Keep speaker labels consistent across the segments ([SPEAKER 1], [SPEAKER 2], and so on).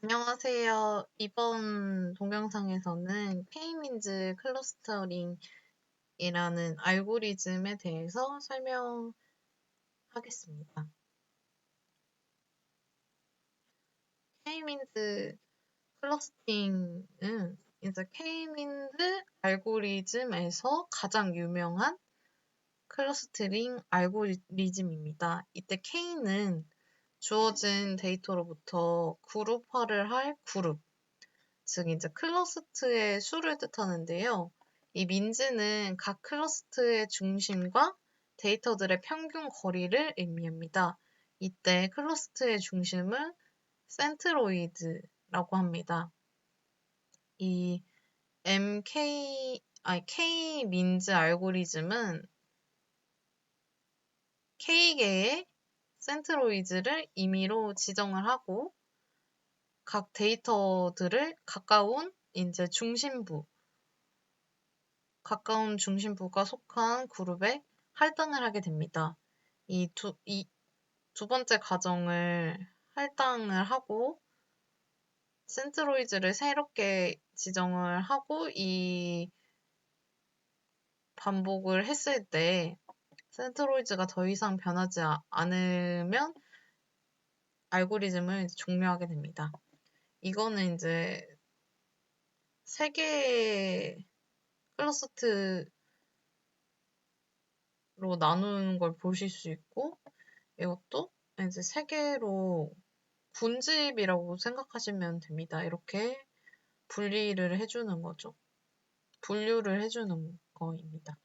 [SPEAKER 1] 안녕하세요. 이번 동영상에서는 K-민즈 클러스터링이라는 알고리즘에 대해서 설명하겠습니다. K-민즈 클러스팅은 이제 K-민즈 알고리즘에서 가장 유명한 클러스터링 알고리즘입니다. 이때 K는 주어진 데이터로부터 그룹화를 할 그룹, 즉 이제 클러스트의 수를 뜻하는데요. 이 민즈는 각 클러스트의 중심과 데이터들의 평균 거리를 의미합니다. 이때 클러스트의 중심을 센트로이드라고 합니다. 이 K-민즈 알고리즘은 K개의 센트로이드를 임의로 지정을 하고 각 데이터들을 가까운 중심부가 속한 그룹에 할당을 하게 됩니다. 이 두 번째 가정을 할당을 하고 센트로이드를 새롭게 지정을 하고 이 반복을 했을 때 센트로이드가 더 이상 변하지 않으면 알고리즘을 종료하게 됩니다. 이거는 이제 세 개의 클러스트로 나누는 걸 보실 수 있고 이것도 이제 세 개로 분집이라고 생각하시면 됩니다. 이렇게 분리를 해주는 거죠. 분류를 해주는 거입니다.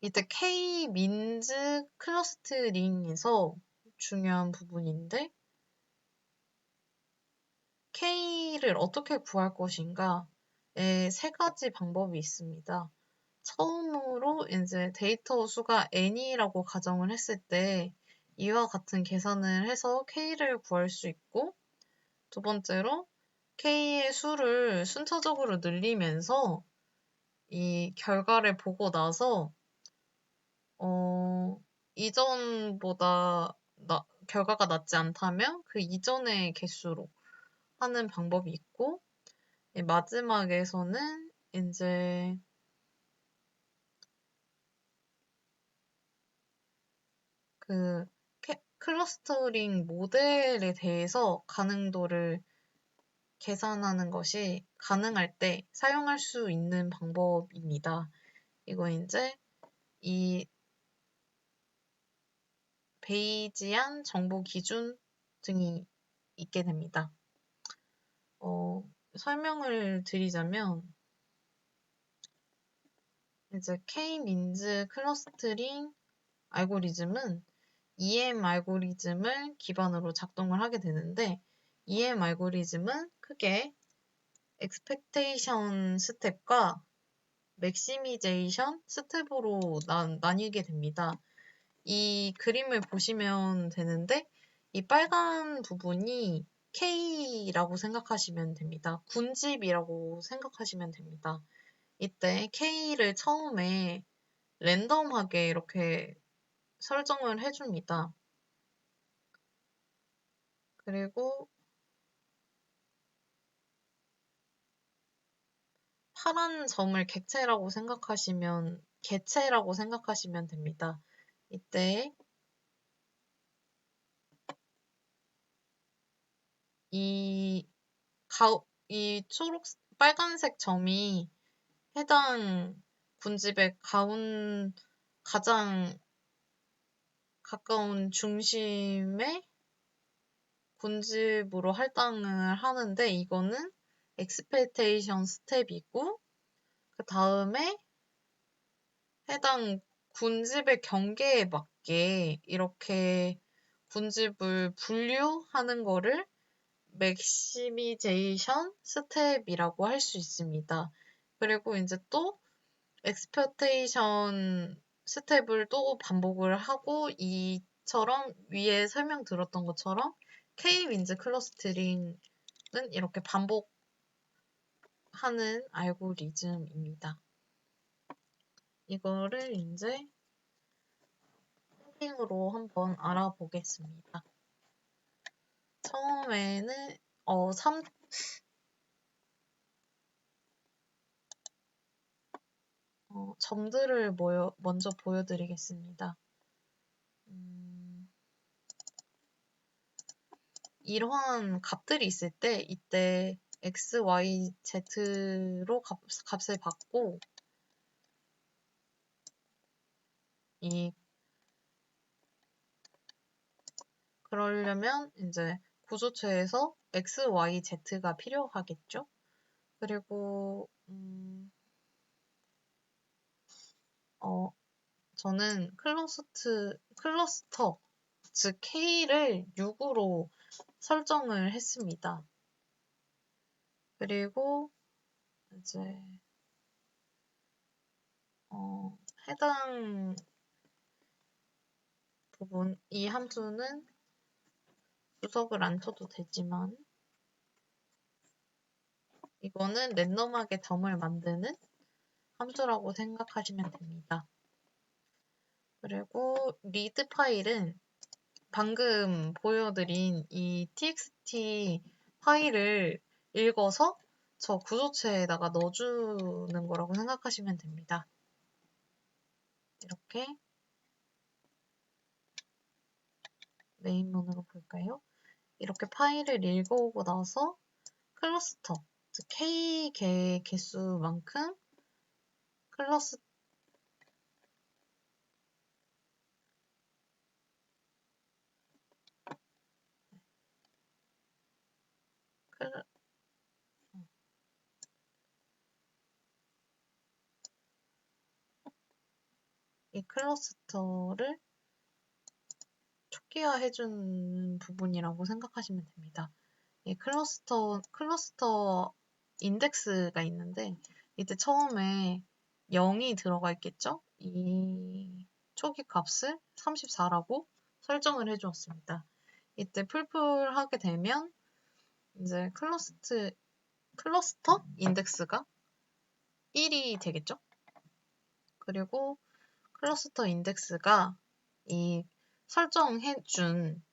[SPEAKER 1] 이때 K-민즈 클러스터링에서 중요한 부분인데 K를 어떻게 구할 것인가에 세 가지 방법이 있습니다. 처음으로 이제 데이터 수가 n이라고 가정을 했을 때 이와 같은 계산을 해서 K를 구할 수 있고 두 번째로 K의 수를 순차적으로 늘리면서 이 결과를 보고 나서 이전보다 결과가 낫지 않다면 그 이전의 개수로 하는 방법이 있고 마지막에서는 이제 그 클러스터링 모델에 대해서 가능도를 계산하는 것이 가능할 때 사용할 수 있는 방법입니다. 이거 이제 이 베이지안 정보 기준 등이 있게 됩니다. 설명을 드리자면 이제 K-민즈 클러스터링 알고리즘은 EM 알고리즘을 기반으로 작동을 하게 되는데 EM 알고리즘은 크게 expectation 스텝과 maximization 스텝으로 나뉘게 됩니다. 이 그림을 보시면 되는데 이 빨간 부분이 K라고 생각하시면 됩니다. 군집이라고 생각하시면 됩니다. 이때 K를 처음에 랜덤하게 이렇게 설정을 해줍니다. 그리고 파란 점을 개체라고 생각하시면 됩니다. 이때 이 빨간색 점이 해당 군집의 가장 가까운 중심의 군집으로 할당을 하는데 이거는 expectation 스텝이고 그 다음에 해당 군집의 경계에 맞게 이렇게 군집을 분류하는 거를 맥시미제이션 스텝이라고 할 수 있습니다. 그리고 이제 또 expectation 스텝을 또 반복을 하고 이처럼 위에 설명 들었던 것처럼 K-민즈 클러스터링은 이렇게 반복하는 알고리즘입니다. 이거를 이제 코딩으로 한번 알아보겠습니다. 처음에는 점들을 먼저 보여드리겠습니다. 이러한 값들이 있을 때 이때 x, y, z로 값을 받고 그러려면 이제 구조체에서 x, y, z가 필요하겠죠. 그리고 저는 클러스터 즉 K를 6으로 설정을 했습니다. 그리고 이제 해당 부분 이 함수는 주석을 안 쳐도 되지만 이거는 랜덤하게 덤을 만드는 함수라고 생각하시면 됩니다. 그리고 리드 파일은 방금 보여드린 이 txt 파일을 읽어서 저 구조체에다가 넣어주는 거라고 생각하시면 됩니다. 이렇게 메인문으로 볼까요? 이렇게 파일을 읽어오고 나서 클러스터, 즉 K 개의 개수만큼 이 클러스터를 초기화해주는 부분이라고 생각하시면 됩니다. 이 클러스터 인덱스가 있는데 이때 처음에 0이 들어가 있겠죠? 이 초기 값을 34라고 설정을 해주었습니다. 이때 풀풀하게 되면 이제 클러스터 인덱스가 1이 되겠죠? 그리고 클러스터 인덱스가 이 설정해준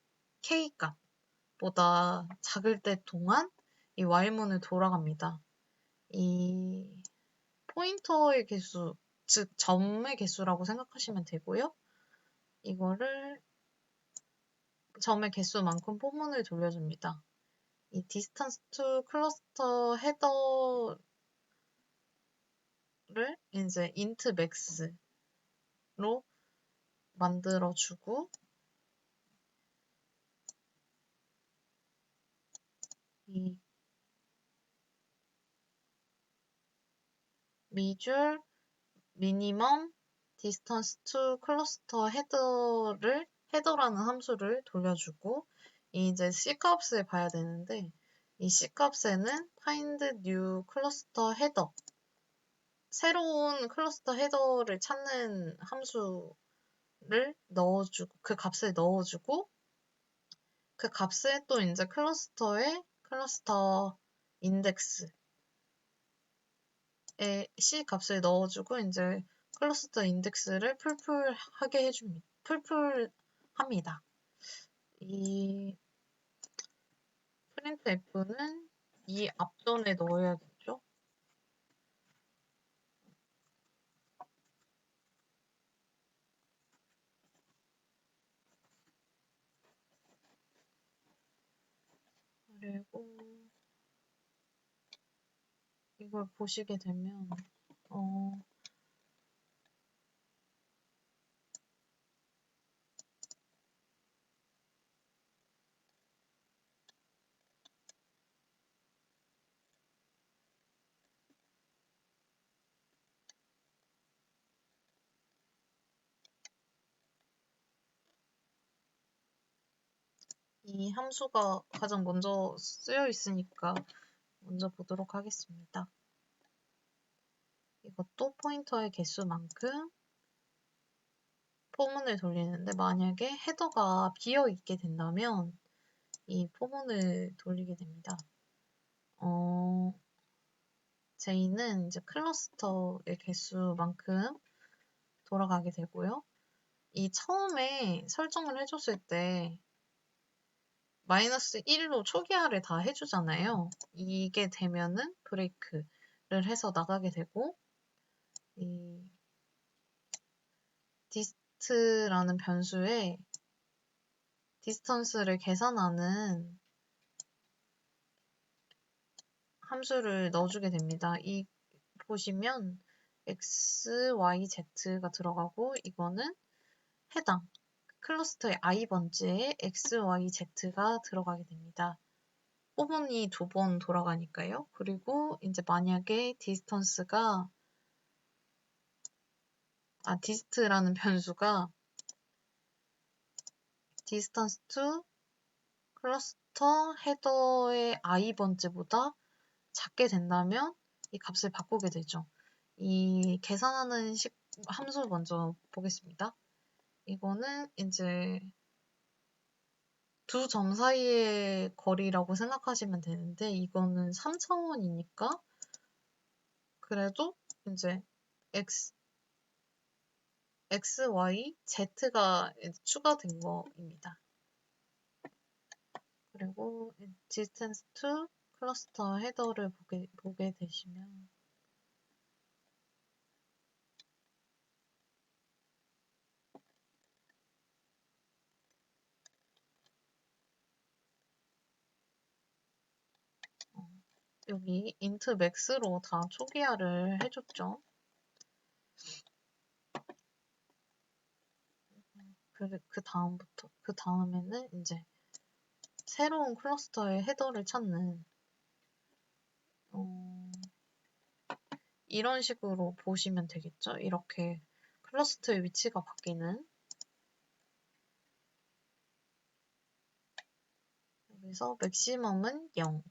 [SPEAKER 1] K 값보다 작을 때 동안 이 while문을 돌아갑니다. 이 포인터의 개수, 즉 점의 개수라고 생각하시면 되고요. 이거를 점의 개수만큼 포문을 돌려줍니다. 이 distance to cluster 헤더를 이제 int max로 만들어주고 이 measure minimum distance to cluster 헤더라는 함수를 돌려주고 이제 C 값을 봐야 되는데 이 C 값에는 find new cluster header 새로운 클러스터 헤더를 찾는 함수를 넣어주고 그 값을 넣어주고 그 값을 또 이제 클러스터 인덱스에 C 값을 넣어주고 이제 클러스터 인덱스를 풀풀하게 해줍니다. 풀풀합니다. 이 printf는 이 앞전에 넣어야겠죠. 그리고 이걸 보시게 되면 이 함수가 가장 먼저 쓰여 있으니까 먼저 보도록 하겠습니다. 이것도 포인터의 개수만큼 포문을 돌리는데 만약에 헤더가 비어 있게 된다면 이 포문을 돌리게 됩니다. J는 이제 클러스터의 개수만큼 돌아가게 되고요. 이 처음에 설정을 해줬을 때 마이너스 1로 초기화를 다 해주잖아요. 이게 되면은 브레이크를 해서 나가게 되고, 이 디스트라는 변수에 디스턴스를 계산하는 함수를 넣어주게 됩니다. 이 보시면 x, y, z가 들어가고 이거는 해당 클러스터의 i번째에 x, y, z가 들어가게 됩니다. 호분이 두 번 돌아가니까요. 그리고 이제 만약에 디스턴스가 디스트라는 변수가 distance to 클러스터 헤더의 i번째보다 작게 된다면 이 값을 바꾸게 되죠. 이 계산하는 함수 먼저 보겠습니다. 이거는 이제 두 점 사이의 거리라고 생각하시면 되는데 이거는 3차원이니까 그래도 이제 x, y, z가 추가된 거입니다. 그리고 distance to 클러스터 헤더를 보게 되시면 여기 int max로 다 초기화를 해줬죠. 그 다음에는 이제 새로운 클러스터의 헤더를 찾는 이런 식으로 보시면 되겠죠. 이렇게 클러스터의 위치가 바뀌는 여기서 맥시멈은 0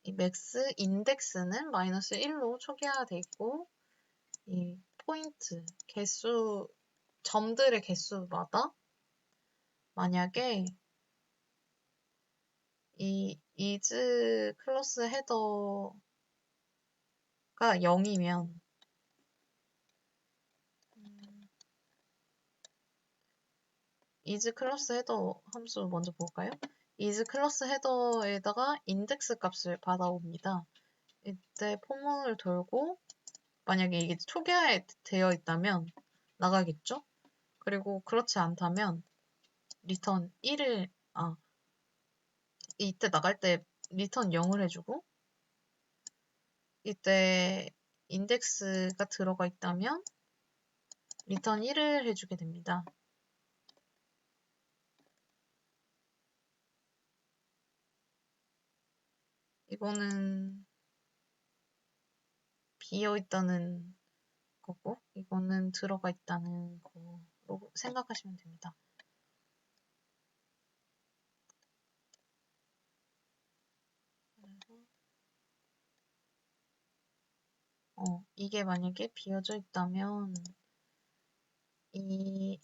[SPEAKER 1] 이 맥스 인덱스는 마이너스 1로 초기화되어 있고 이 포인트 개수 점들의 개수마다 만약에 이 is 클러스 헤더가 0이면 is 클러스 헤더 함수 먼저 볼까요? is 클러스 헤더에다가 인덱스 값을 받아옵니다. 이때 포문을 돌고 만약에 이게 초기화되어 있다면 나가겠죠? 그리고 그렇지 않다면 리턴 1을 이때 나갈 때 리턴 0을 해주고 이때 인덱스가 들어가 있다면 리턴 1을 해주게 됩니다. 이거는 비어 있다는 거고 이거는 들어가 있다는 거로 생각하시면 됩니다. 이게 만약에 비어져 있다면 이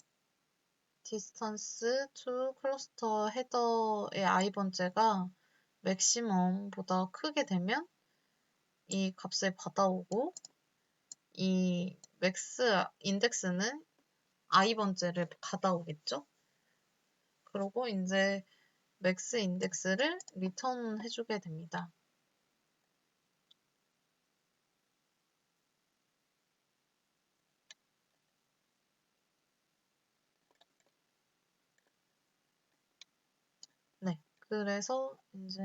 [SPEAKER 1] distance to cluster 헤더의 i번째가 맥시멈보다 크게 되면 이 값을 받아오고 이 맥스 인덱스는 i번째를 받아오겠죠? 그리고 이제 맥스 인덱스를 리턴 해주게 됩니다. 네, 그래서 이제